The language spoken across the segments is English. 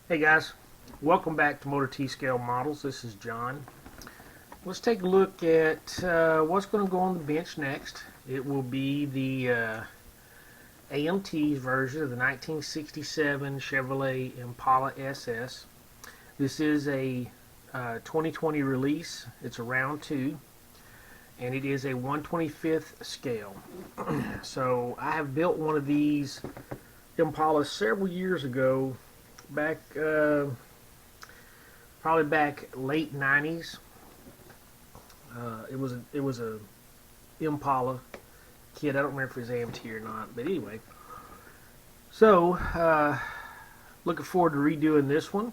Hey guys, welcome back to Motor T-Scale Models. This is John. Let's take a look at what's going to go on the bench next. It will be the AMT's version of the 1967 Chevrolet Impala SS. This is a 2020 release. It's a round 2, and it is a 1/25th scale. So I have built one of these Impalas several years ago, back probably back late 90s. It was a Impala kit. I don't remember if it was AMT or not, but anyway. So looking forward to redoing this one,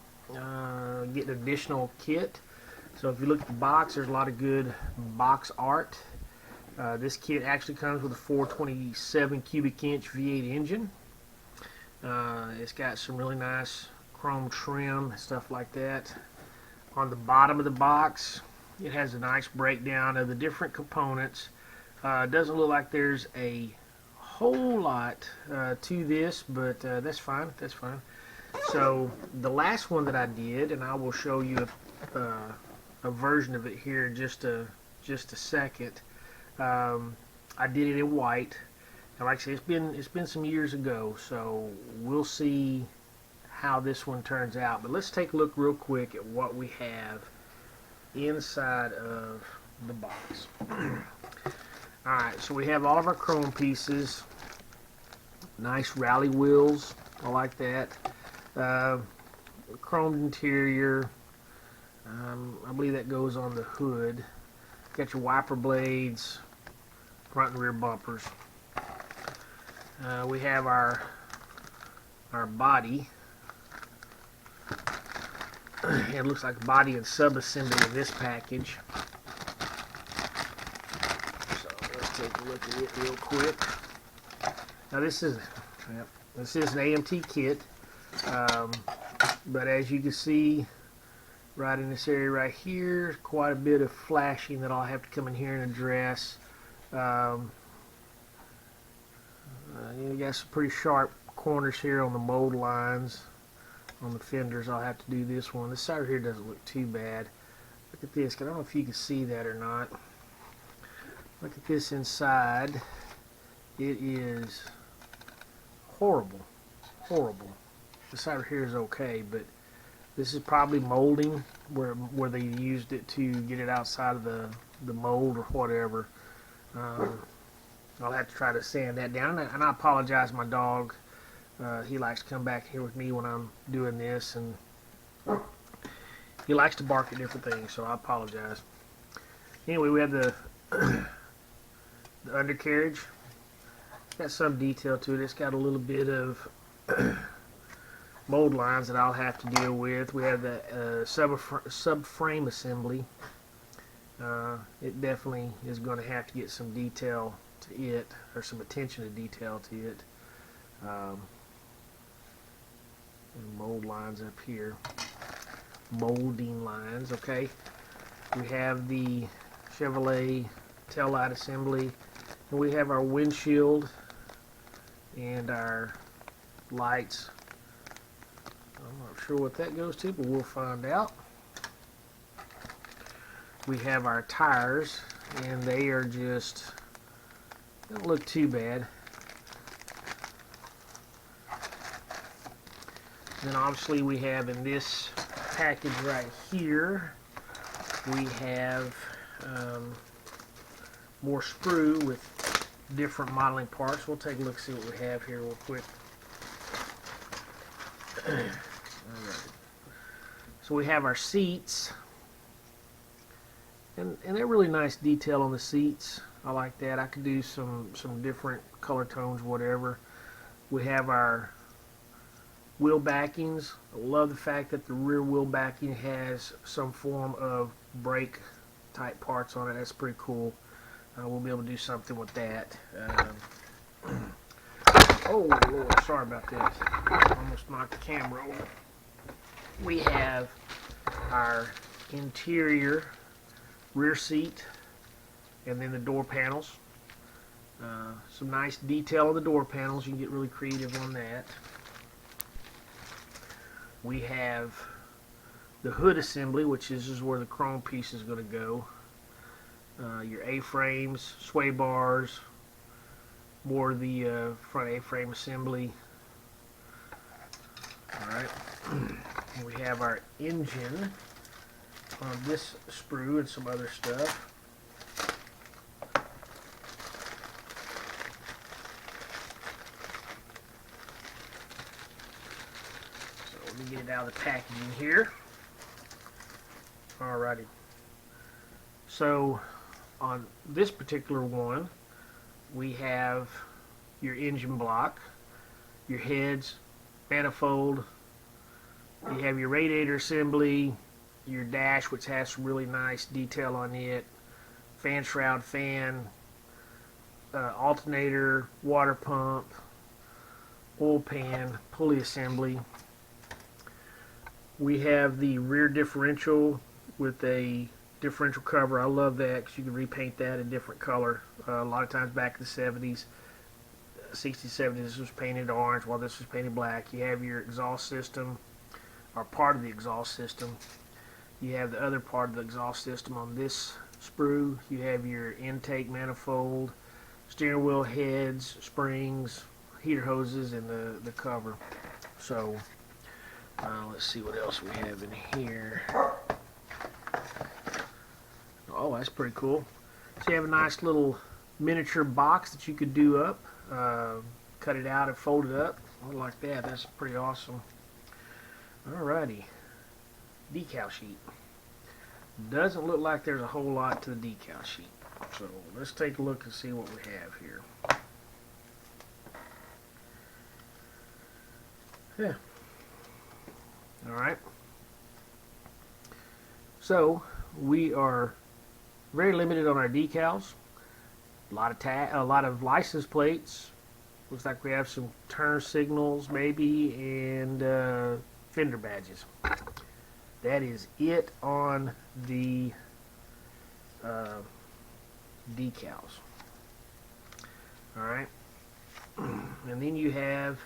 getting additional kit. So if you look at the box, there's a lot of good box art. This kit actually comes with a 427 cubic inch V8 engine. It's got some really nice chrome trim, stuff like that. On the bottom of the box, it has a nice breakdown of the different components. It doesn't look like there's a whole lot to this, but that's fine. That's fine. So the last one that I did, and I will show you a version of it here in just a second. I did it in white. And like I said, it's been some years ago, so we'll see how this one turns out. But let's take a look real quick at what we have inside of the box. Alright, so we have all of our chrome pieces. Nice rally wheels. I like that. Chromed interior. I believe that goes on the hood. Got your wiper blades, front and rear bumpers. We have our body. It looks like body and sub-assembly in this package. So let's take a look at it real quick. Now this is an AMT kit, but as you can see, right in this area right here, quite a bit of flashing that I'll have to come in here and address. You got some pretty sharp corners here on the mold lines. On the fenders, I'll have to do this one. This side here doesn't look too bad. Look at this. I don't know if you can see that or not. Look at this inside. It is horrible. Horrible. This side here is okay, but this is probably molding where they used it to get it outside of the mold or whatever. I'll have to try to sand that down, and I apologize. My dog, he likes to come back here with me when I'm doing this, and he likes to bark at different things, so I apologize. Anyway, we have the undercarriage. It's got some detail to it. It's got a little bit of mold lines that I'll have to deal with. We have the subframe assembly. It definitely is going to have to get some detail to it, or some attention to detail to it. Mold lines up here, molding lines. Okay, we have the Chevrolet taillight assembly, and we have our windshield and our lights. I'm not sure what that goes to, but we'll find out. We have our tires, and they are just, don't look too bad. Then obviously we have in this package right here, we have more sprue with different modeling parts. We'll take a look, see what we have here real quick. Alright. So we have our seats, and they're really nice detail on the seats. I like that. I could do some different color tones, whatever. We have our wheel backings. I love the fact that the rear wheel backing has some form of brake type parts on it. That's pretty cool. We'll be able to do something with that. Oh Lord, sorry about that. Almost knocked the camera over. We have our interior rear seat, and then the door panels. Some nice detail on the door panels. You can get really creative on that. We have the hood assembly, which is where the chrome piece is going to go. Your A-frames, sway bars, more of the front A-frame assembly. Alright, we have our engine on this sprue and some other stuff. So let me get it out of the packaging here. Alrighty. So on this particular one, we have your engine block, your heads, manifold, you have your radiator assembly, your dash, which has some really nice detail on it, fan shroud, fan, alternator, water pump, oil pan, pulley assembly. We have the rear differential with a differential cover. I love that because you can repaint that a different color. A lot of times back in the 70s, 60s, 70s, this was painted orange while this was painted black. You have your exhaust system, or part of the exhaust system. You have the other part of the exhaust system on this sprue. You have your intake manifold, steering wheel heads, springs, heater hoses, and the cover. So let's see what else we have in here. Oh, that's pretty cool. So you have a nice little miniature box that you could do up, cut it out and fold it up. I like that. That's pretty awesome. Alrighty, decal sheet. Doesn't look like there's a whole lot to the decal sheet. So let's take a look and see what we have here. Yeah. Alright. So we are very limited on our decals. A lot of license plates. Looks like we have some turn signals maybe, and fender badges. That is it on the decals. Alright. And then you have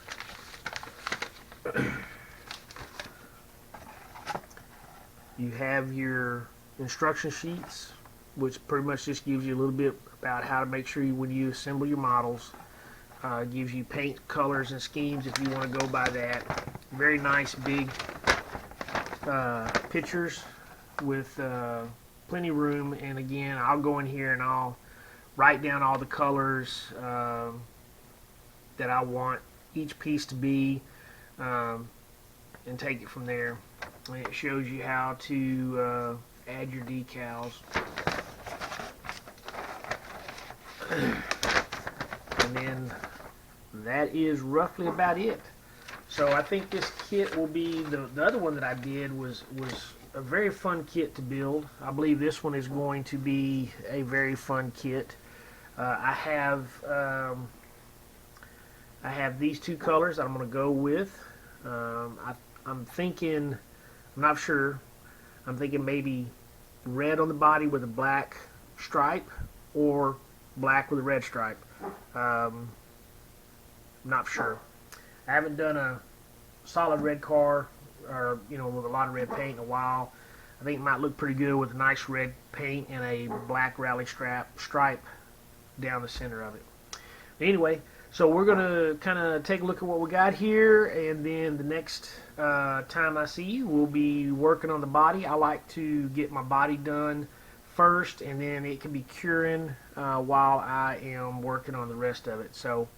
your instruction sheets, which pretty much just gives you a little bit about how to make sure when you assemble your models. Gives you paint colors and schemes if you want to go by that. Very nice big pictures with plenty of room. And again, I'll go in here and I'll write down all the colors that I want each piece to be, and take it from there. And it shows you how to add your decals. And then that is roughly about it. So I think this kit will be, the other one that I did was a very fun kit to build. I believe this one is going to be a very fun kit. I have these two colors that I'm going to go with. I'm thinking, I'm not sure, I'm thinking maybe red on the body with a black stripe, or black with a red stripe. Not sure. I haven't done a solid red car, or with a lot of red paint in a while. I think it might look pretty good with a nice red paint and a black rally stripe down the center of it. But anyway, so we're gonna kind of take a look at what we got here, and then the next time I see you, we'll be working on the body. I like to get my body done first, and then it can be curing while I am working on the rest of it. So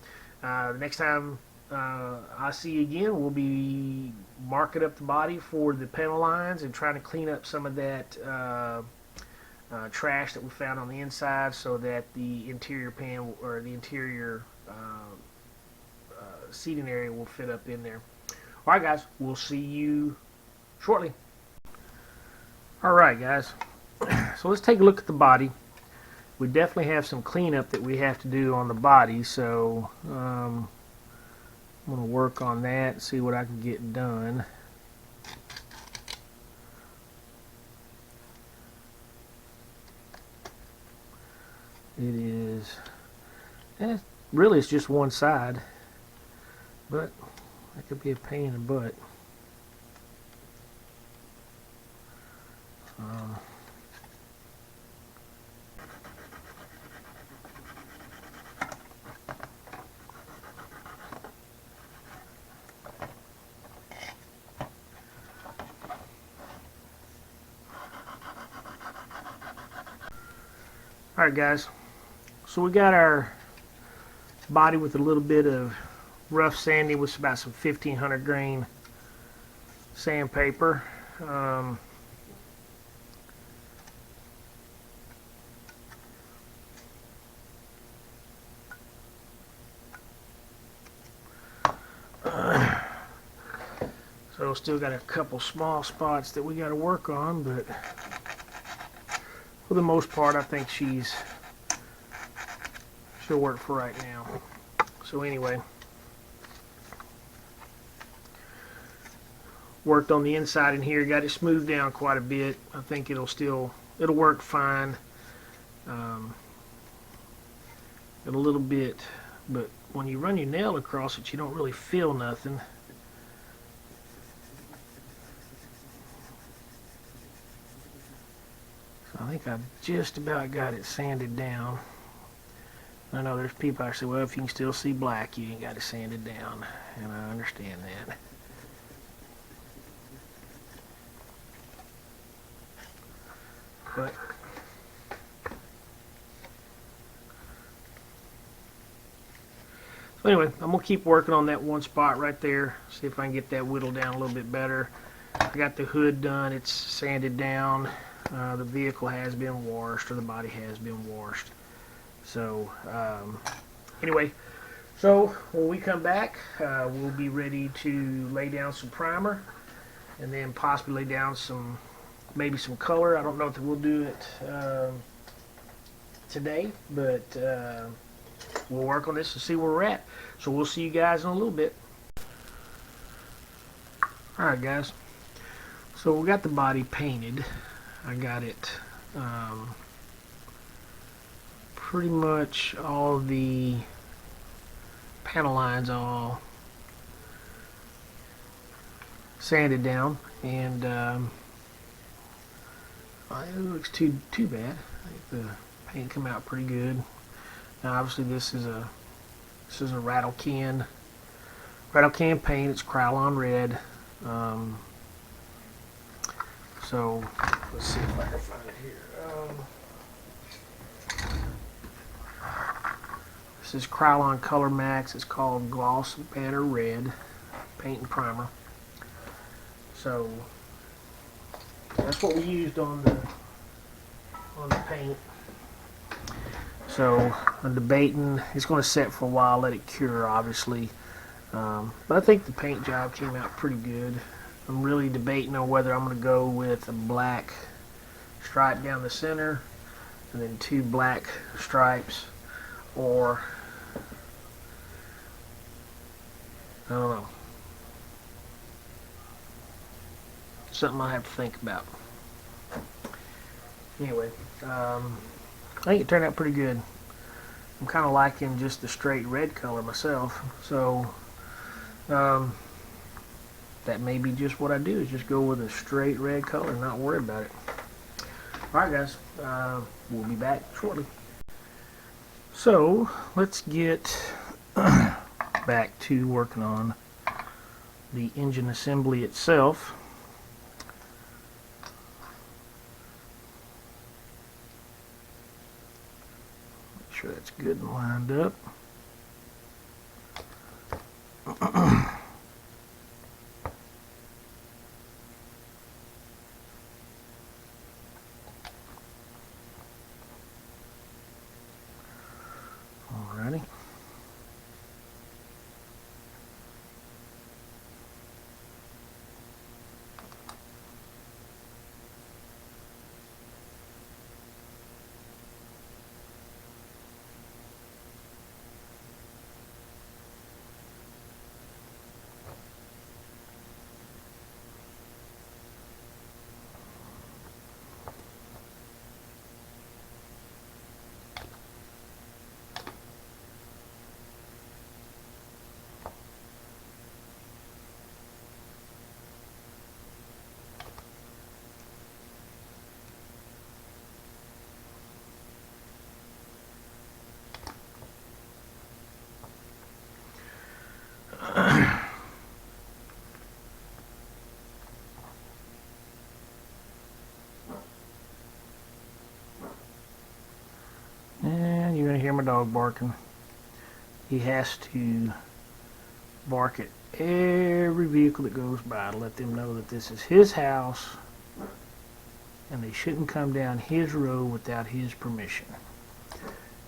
the next time I see you again, we'll be marking up the body for the panel lines and trying to clean up some of that trash that we found on the inside, so that the interior pan, or the interior seating area, will fit up in there. Alright guys, we'll see you shortly. Alright guys, so let's take a look at the body. We definitely have some cleanup that we have to do on the body, so I'm going to work on that and see what I can get done. It is, really it's just one side, but that could be a pain in the butt. Alright guys, so we got our body with a little bit of rough sanding with about some 1500 grain sandpaper. So still got a couple small spots that we got to work on, but for the most part I think she'll work for right now. So anyway, worked on the inside in here, got it smoothed down quite a bit. I think it'll work fine. A little bit, but when you run your nail across it, you don't really feel nothing. So I think I've just about got it sanded down. I know there's people that say, well, if you can still see black, you ain't got to sand it down, and I understand that. But so anyway, I'm gonna keep working on that one spot right there, see if I can get that whittled down a little bit better. I got the hood done, it's sanded down. The vehicle has been washed, or the body has been washed. So anyway, so when we come back, we'll be ready to lay down some primer, and then possibly lay down maybe some color. I don't know if we'll do it today, but we'll work on this and see where we're at. So we'll see you guys in a little bit. Alright guys, so we got the body painted. I got it pretty much all the panel lines all sanded down, and it looks too bad. I think the paint come out pretty good. Now obviously this is a rattle can paint. It's Krylon red. So let's see if I can find it here. This is Krylon Color Max. It's called Gloss Banner Red paint and primer. So that's what we used on the paint. So I'm debating. It's going to set for a while, let it cure, obviously. But I think the paint job came out pretty good. I'm really debating on whether I'm going to go with a black stripe down the center and then 2 black stripes, or I don't know. Something I have to think about. Anyway, I think it turned out pretty good. I'm kind of liking just the straight red color myself, so that may be just what I do, is just go with a straight red color and not worry about it. Alright guys, we'll be back shortly. So let's get back to working on the engine assembly itself. Make sure that's good and lined up. Alrighty. my dog barking. He has to bark at every vehicle that goes by to let them know that this is his house and they shouldn't come down his road without his permission,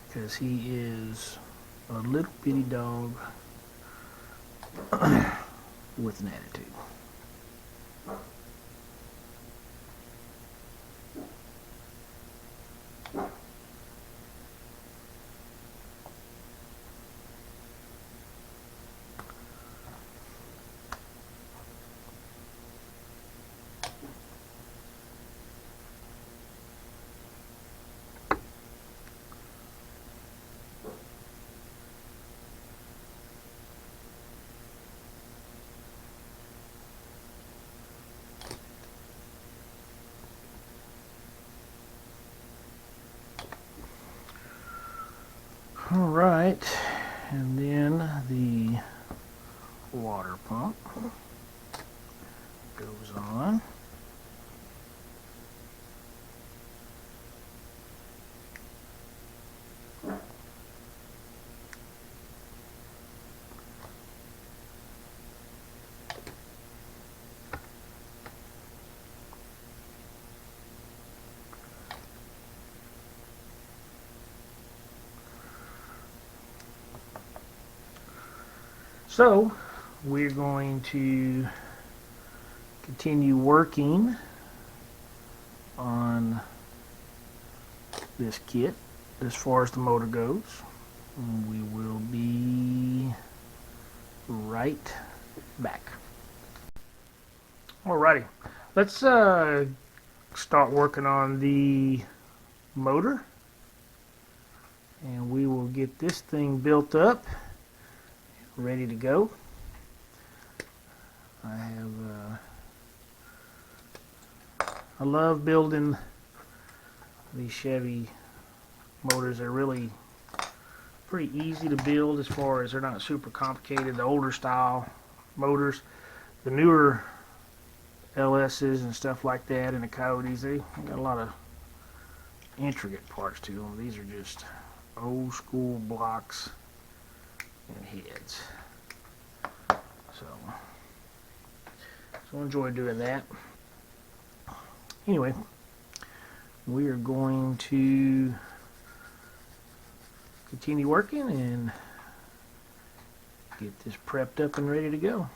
because he is a little bitty dog with an attitude. All right, and then the water pump goes on. So we're going to continue working on this kit as far as the motor goes. We will be right back. Alrighty, let's start working on the motor, and we will get this thing built up, ready to go. I love building these Chevy motors. They're really pretty easy to build as far as they're not super complicated. The older style motors, the newer LSs and stuff like that, and the Coyotes, they got a lot of intricate parts to them. These are just old school blocks and heads. So enjoy doing that. Anyway, we are going to continue working and get this prepped up and ready to go.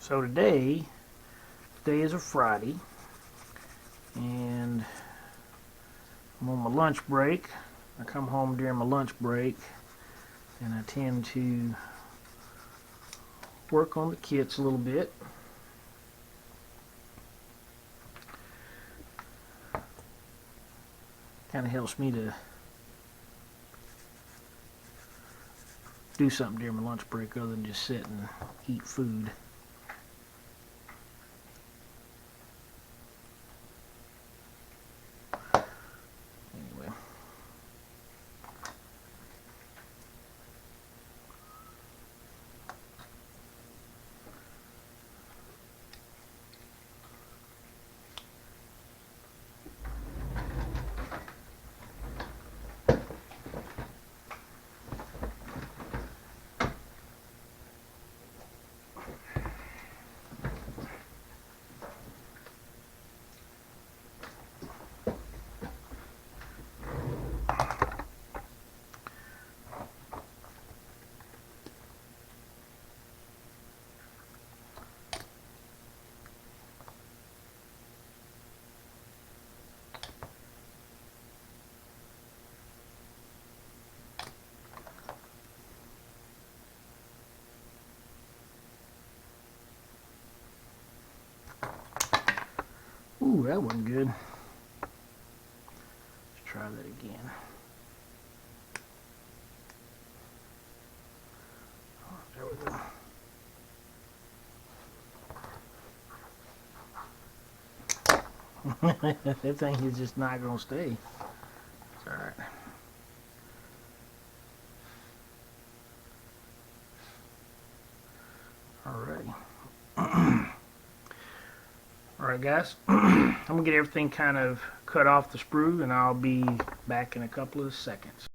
So today is a Friday, and I'm on my lunch break. I come home during my lunch break, and I tend to work on the kits a little bit. Kind of helps me to do something during my lunch break other than just sit and eat food. Ooh, that wasn't good. Let's try that again. Oh, there we go. That thing is just not going to stay. It's alright. properly. Alright guys, I'm going to get everything kind of cut off the sprue, and I'll be back in a couple of seconds.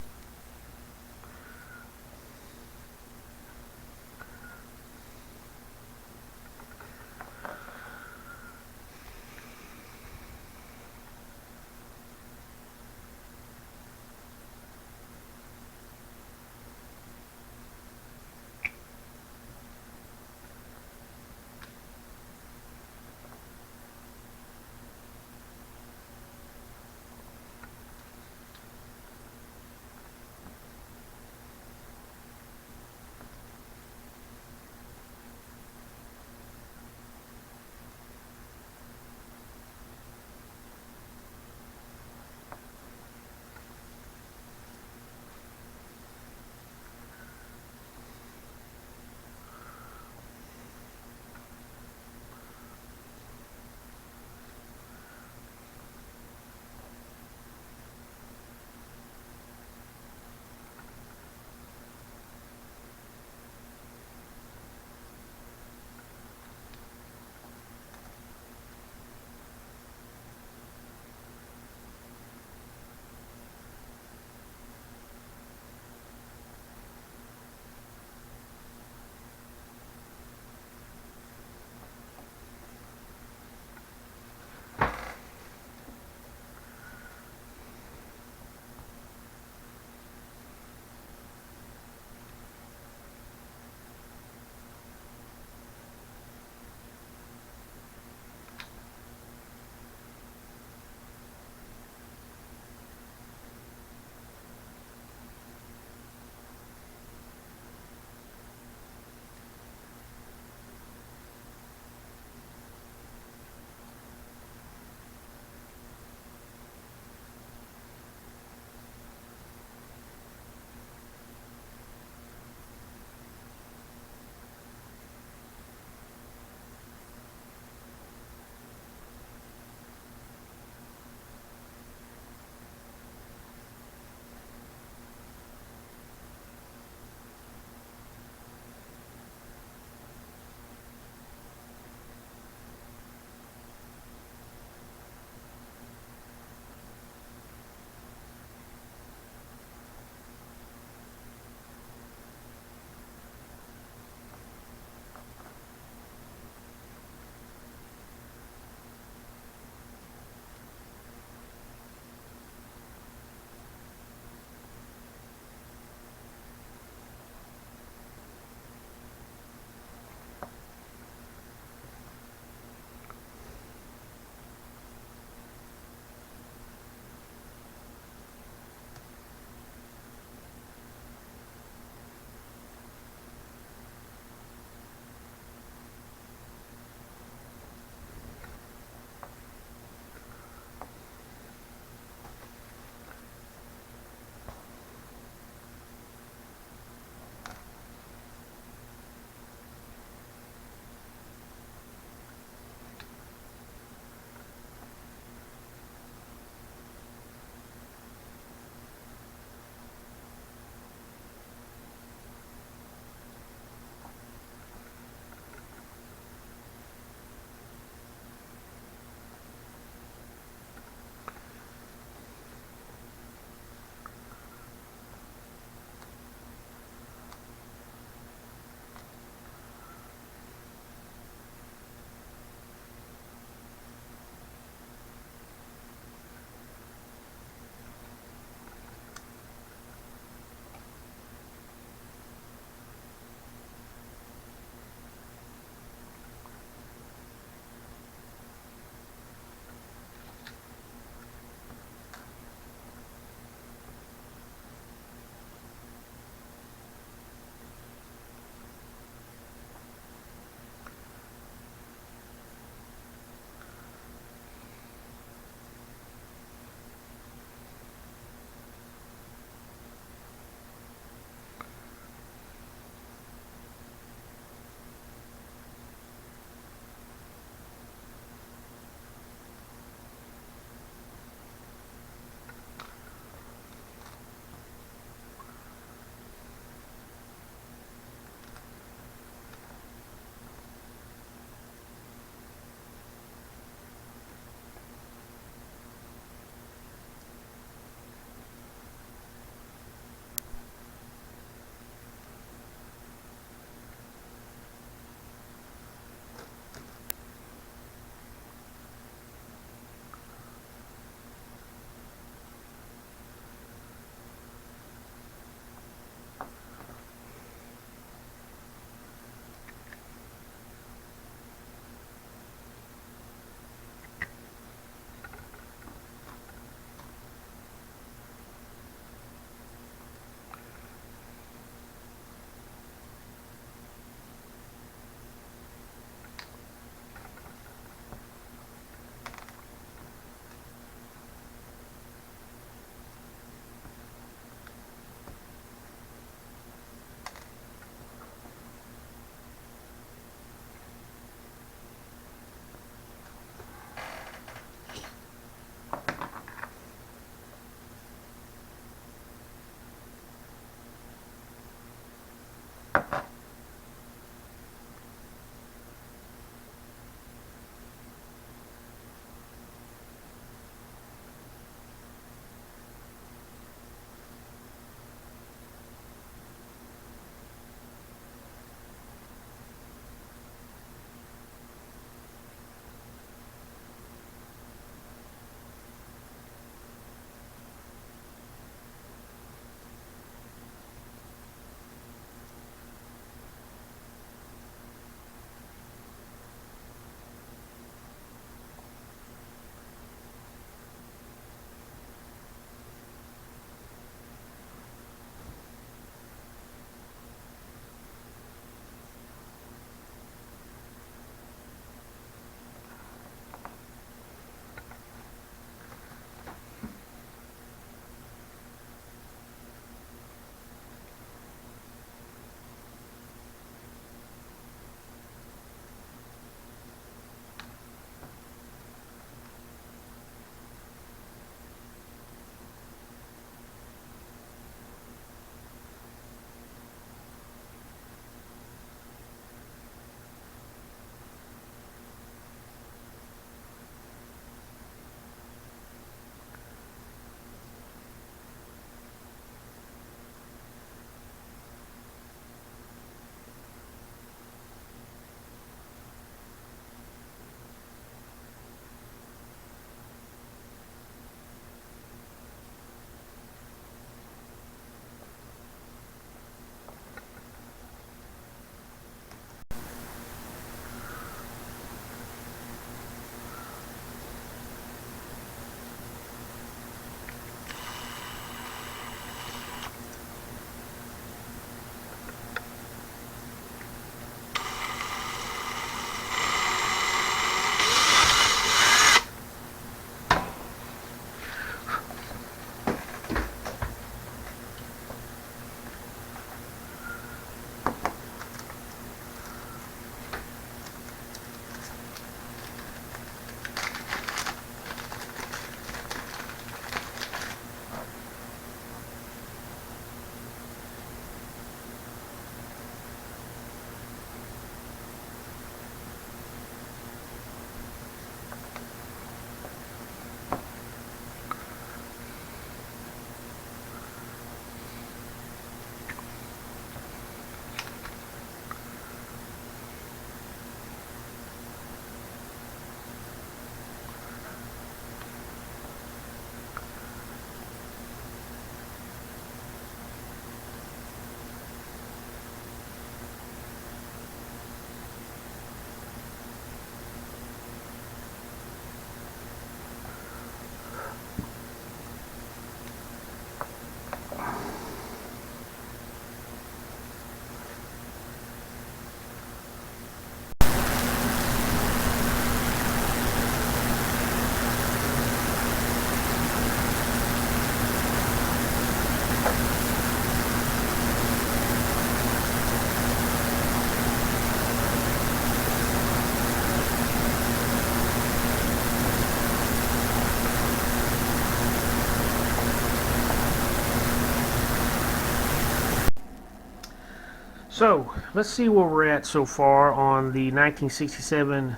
So let's see where we're at so far on the 1967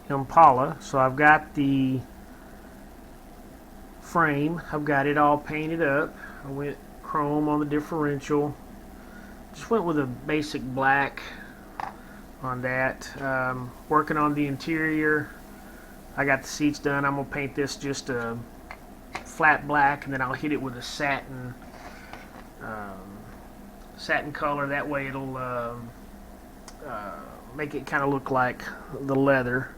Impala. So I've got the frame, I've got it all painted up. I went chrome on the differential, just went with a basic black on that. Working on the interior, I got the seats done. I'm going to paint this just a flat black, and then I'll hit it with a satin color. That way it'll make it kind of look like the leather.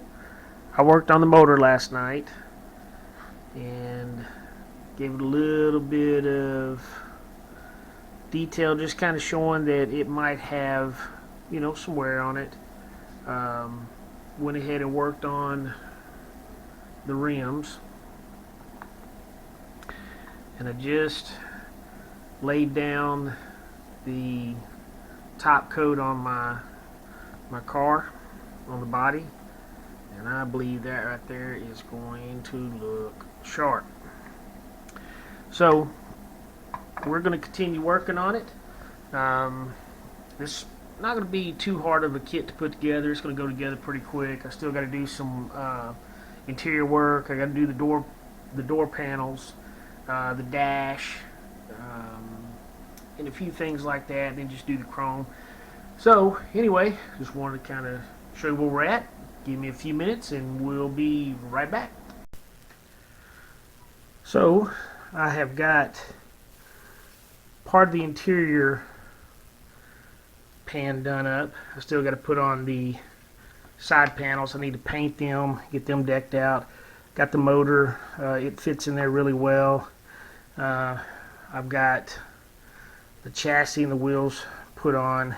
I worked on the motor last night and gave it a little bit of detail, just kind of showing that it might have, you know, some wear on it. Went ahead and worked on the rims, and I just laid down the top coat on my car, on the body, and I believe that right there is going to look sharp. So we're going to continue working on it. This is not going to be too hard of a kit to put together. It's going to go together pretty quick. I still got to do some interior work. I got to do the door panels, the dash, and a few things like that, and then just do the chrome. So anyway, just wanted to kind of show you where we're at. Give me a few minutes and we'll be right back. So I have got part of the interior pan done up. I still got to put on the side panels. I need to paint them, get them decked out. Got the motor, it fits in there really well. I've got the chassis and the wheels put on.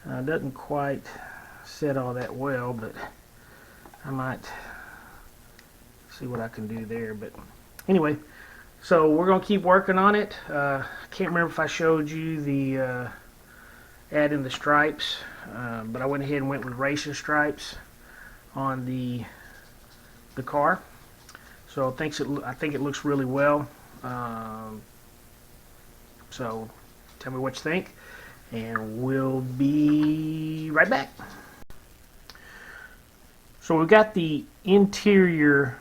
Doesn't quite set all that well, but I might see what I can do there. But anyway, so we're going to keep working on it. I can't remember if I showed you the adding the stripes, but I went ahead and went with racing stripes on the car. So I think it looks really well. So tell me what you think, and we'll be right back. So we've got the interior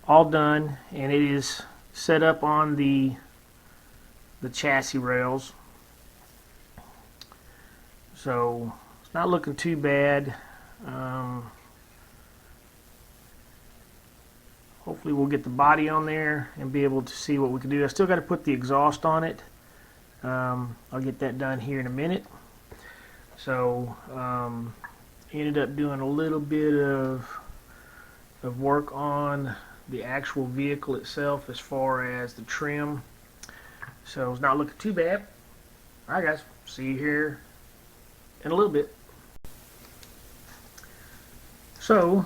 all done, and it is set up on the chassis rails. So it's not looking too bad. Hopefully we'll get the body on there and be able to see what we can do. I still got to put the exhaust on it. I'll get that done here in a minute. So ended up doing a little bit of work on the actual vehicle itself as far as the trim. So it's not looking too bad. Alright guys, see you here in a little bit. So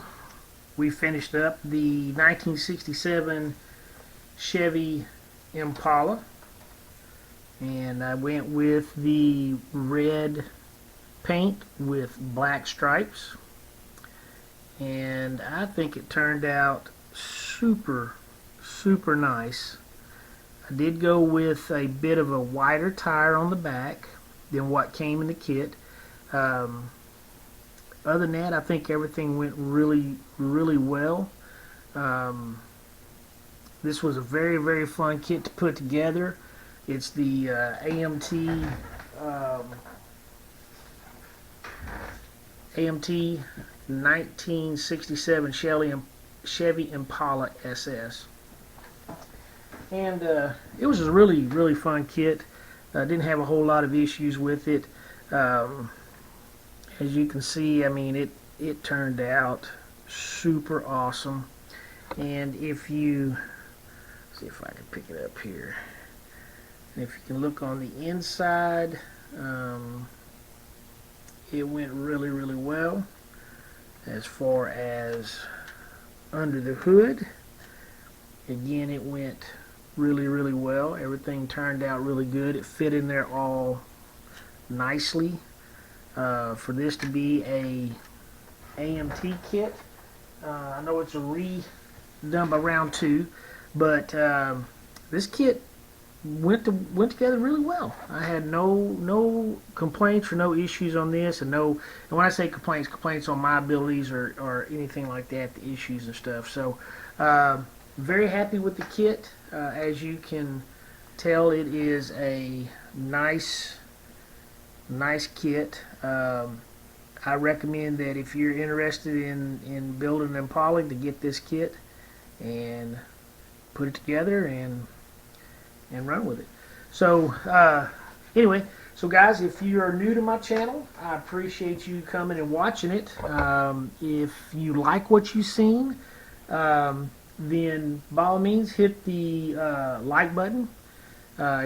we finished up the 1967 Chevy Impala, and I went with the red paint with black stripes, and I think it turned out super nice. I did go with a bit of a wider tire on the back than what came in the kit. Other than that, I think everything went really well. This was a very fun kit to put together. It's the AMT 1967 Chevy Impala SS, and it was a really fun kit. Didn't have a whole lot of issues with it. As you can see, I mean, it turned out super awesome. And if you see if I can pick it up here, and if you can look on the inside, it went really well. As far as under the hood, again, it went really well. Everything turned out really good. It fit in there all nicely. For this to be a AMT kit, I know it's a redone by round 2, but this kit went together really well. I had no complaints or no issues on this, and when I say complaints on my abilities or anything like that, the issues and stuff. So very happy with the kit. As you can tell, it is a nice kit. I recommend that if you're interested in building an Impala, to get this kit and put it together and run with it. So anyway, so guys, if you are new to my channel, I appreciate you coming and watching it. If you like what you've seen, then by all means hit the like button.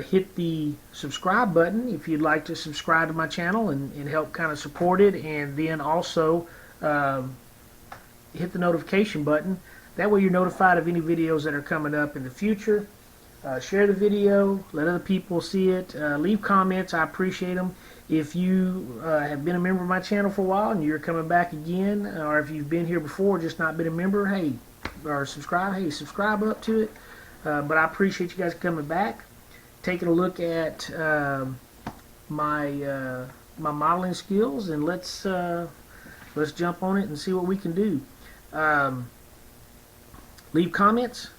Hit the subscribe button if you'd like to subscribe to my channel and help kind of support it, and then also hit the notification button. That way you're notified of any videos that are coming up in the future. Share the video, let other people see it, leave comments, I appreciate them. If you have been a member of my channel for a while and you're coming back again, or if you've been here before just not been a member, hey, or subscribe, hey, subscribe up to it. But I appreciate you guys coming back, taking a look at my modeling skills, and let's jump on it and see what we can do. Leave comments,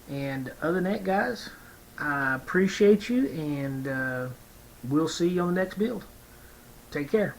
and other than that, guys, I appreciate you, and we'll see you on the next build. Take care.